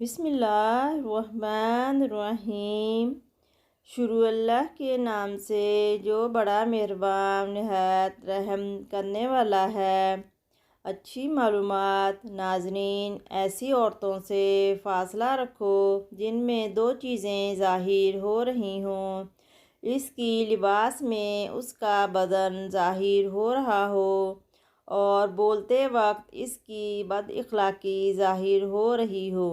بسم اللہ الرحمن الرحیم۔ شروع اللہ کے نام سے جو بڑا مہربان نہایت رحم کرنے والا ہے۔ اچھی معلومات۔ ناظرین، ایسی عورتوں سے فاصلہ رکھو جن میں دو چیزیں ظاہر ہو رہی ہوں۔ اس کی لباس میں اس کا بدن ظاہر ہو رہا ہو اور بولتے وقت اس کی بد اخلاقی ظاہر ہو رہی ہو۔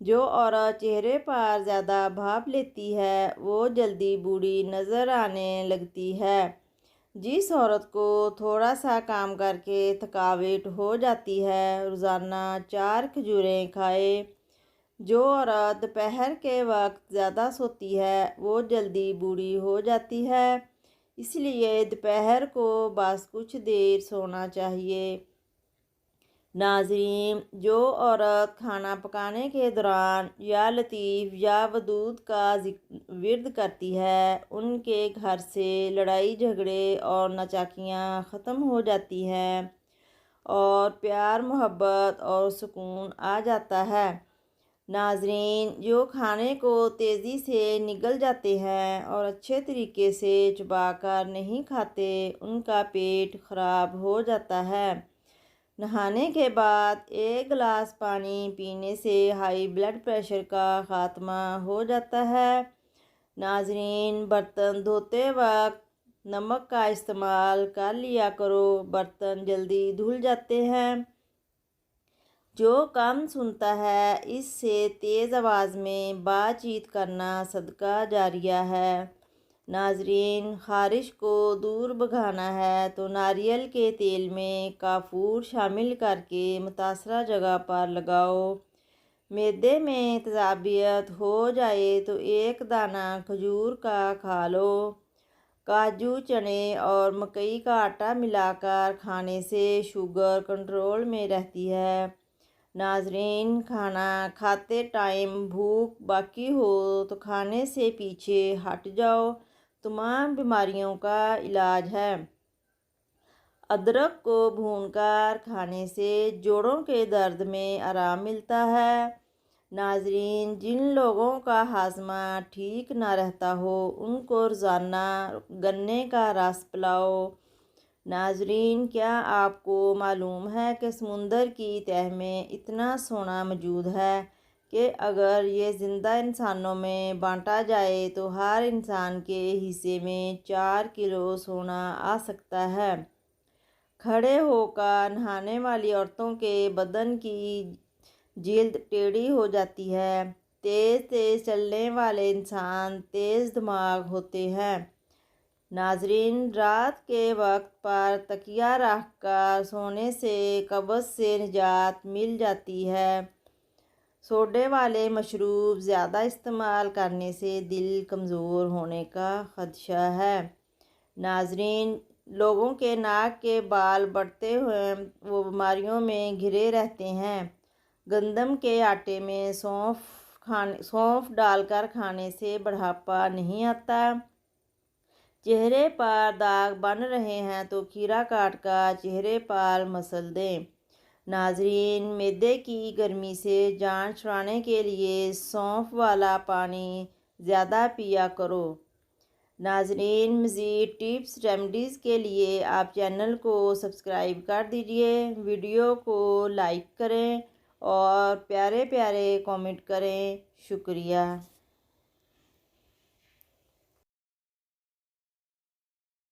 جو عورت چہرے پر زیادہ بھاپ لیتی ہے وہ جلدی بوڑھی نظر آنے لگتی ہے۔ جس عورت کو تھوڑا سا کام کر کے تھکاوٹ ہو جاتی ہے روزانہ 4 کھجوریں کھائے۔ جو عورت دوپہر کے وقت زیادہ سوتی ہے وہ جلدی بوڑھی ہو جاتی ہے، اس لیے دوپہر کو بس کچھ دیر سونا چاہیے۔ ناظرین، جو عورت کھانا پکانے کے دوران یا لطیف یا ودود کا ورد کرتی ہے ان کے گھر سے لڑائی جھگڑے اور ناچاکیاں ختم ہو جاتی ہیں اور پیار محبت اور سکون آ جاتا ہے۔ ناظرین، جو کھانے کو تیزی سے نگل جاتے ہیں اور اچھے طریقے سے چبا کر نہیں کھاتے ان کا پیٹ خراب ہو جاتا ہے۔ نہانے کے بعد 1 گلاس پانی پینے سے ہائی بلڈ پریشر کا خاتمہ ہو جاتا ہے۔ ناظرین، برتن دھوتے وقت نمک کا استعمال کر لیا کرو، برتن جلدی دھل جاتے ہیں۔ جو کم سنتا ہے اس سے تیز آواز میں بات چیت کرنا صدقہ جاریہ ہے۔ ناظرین، خارش کو دور بھگانا ہے تو ناریل کے تیل میں کافور شامل کر کے متاثرہ جگہ پر لگاؤ۔ معدے میں تیزابیت ہو جائے تو 1 دانہ کھجور کا کھا لو۔ کاجو، چنے اور مکئی کا آٹا ملا کر کھانے سے شوگر کنٹرول میں رہتی ہے۔ ناظرین، کھانا کھاتے ٹائم بھوک باقی ہو تو کھانے سے پیچھے ہٹ جاؤ، تمام بیماریوں کا علاج ہے۔ ادرک کو بھون کر کھانے سے جوڑوں کے درد میں آرام ملتا ہے۔ ناظرین، جن لوگوں کا ہاضمہ ٹھیک نہ رہتا ہو ان کو روزانہ گنے کا رس پلاؤ۔ ناظرین، کیا آپ کو معلوم ہے کہ سمندر کی تہہ میں اتنا سونا موجود ہے کہ اگر یہ زندہ انسانوں میں بانٹا جائے تو ہر انسان کے حصے میں 4 کلو سونا آ سکتا ہے۔ کھڑے ہو کر نہانے والی عورتوں کے بدن کی جلد ٹیڑھی ہو جاتی ہے۔ تیز تیز چلنے والے انسان تیز دماغ ہوتے ہیں۔ ناظرین، رات کے وقت پر تکیہ رکھ کر سونے سے قبض سے نجات مل جاتی ہے۔ سوڈے والے مشروب زیادہ استعمال کرنے سے دل کمزور ہونے کا خدشہ ہے۔ ناظرین، لوگوں کے ناک کے بال بڑھتے ہوئے وہ بیماریوں میں گھرے رہتے ہیں۔ گندم کے آٹے میں سونف ڈال کر کھانے سے بڑھاپا نہیں آتا۔ چہرے پر داغ بن رہے ہیں تو کھیرا کاٹ کر چہرے پر مسل دیں۔ ناظرین، معدے کی گرمی سے جان چھڑانے کے لیے سونف والا پانی زیادہ پیا کرو۔ ناظرین، مزید ٹپس ریمیڈیز کے لیے آپ چینل کو سبسکرائب کر دیجئے، ویڈیو کو لائک کریں اور پیارے پیارے کامنٹ کریں۔ شکریہ۔